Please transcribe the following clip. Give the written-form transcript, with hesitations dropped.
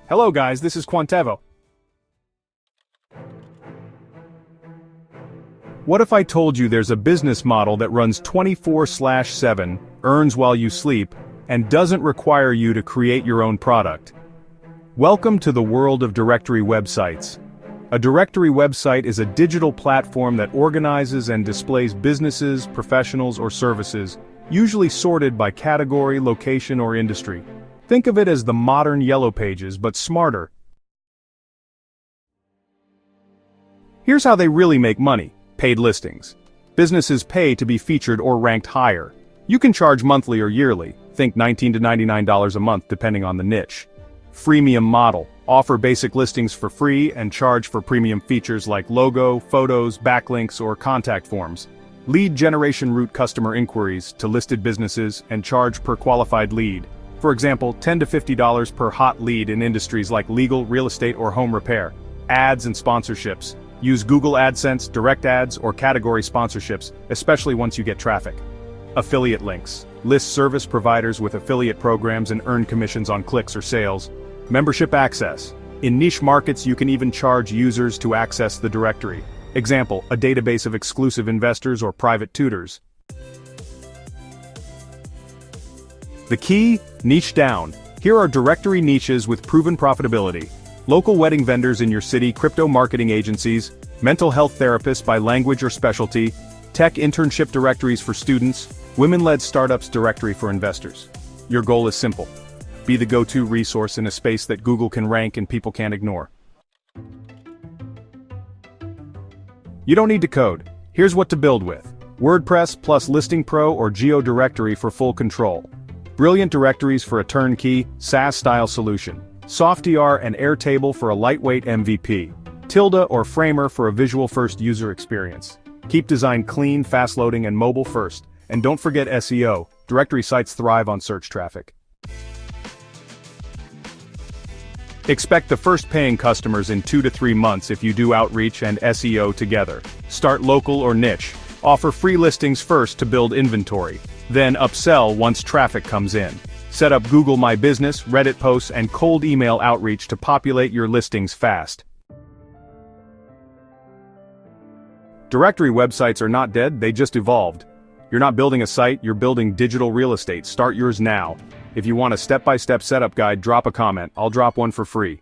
Hello guys, this is Quantevo. What if I told you there's a business model that runs 24/7, earns while you sleep, and doesn't require you to create your own product? Welcome to the world of directory websites. A directory website is a digital platform that organizes and displays businesses, professionals, or services, usually sorted by category, location, or industry. Think of it as the modern Yellow Pages, but smarter. Here's how they really make money. Paid listings. Businesses pay to be featured or ranked higher. You can charge monthly or yearly, think $19 to $99 a month depending on the niche. Freemium model. Offer basic listings for free and charge for premium features like logo, photos, backlinks, or contact forms. Lead generation route customer inquiries to listed businesses and charge per qualified lead. For example, $10 to $50 per hot lead in industries like legal, real estate, or home repair. Ads and sponsorships. Use Google AdSense, direct ads, or category sponsorships, especially once you get traffic. Affiliate links. List service providers with affiliate programs and earn commissions on clicks or sales. Membership access. In niche markets, you can even charge users to access the directory. Example, a database of exclusive investors or private tutors. The key? Niche down. Here are directory niches with proven profitability. Local wedding vendors in your city, crypto marketing agencies, mental health therapists by language or specialty, tech internship directories for students, women-led startups directory for investors. Your goal is simple. Be the go-to resource in a space that Google can rank and people can't ignore. You don't need to code. Here's what to build with. WordPress plus ListingPro or Geo Directory for full control. Brilliant directories for a turnkey, SaaS-style solution. SoftDR and Airtable for a lightweight MVP. Tilda or Framer for a visual-first user experience. Keep design clean, fast-loading, and mobile-first. And don't forget SEO. Directory sites thrive on search traffic. Expect the first paying customers in 2 to 3 months if you do outreach and SEO together. Start local or niche. Offer free listings first to build inventory. Then upsell once traffic comes in. Set up Google My Business, Reddit posts, and cold email outreach to populate your listings fast. Directory websites are not dead, they just evolved. You're not building a site, you're building digital real estate. Start yours now. If you want a step-by-step setup guide, drop a comment. I'll drop one for free.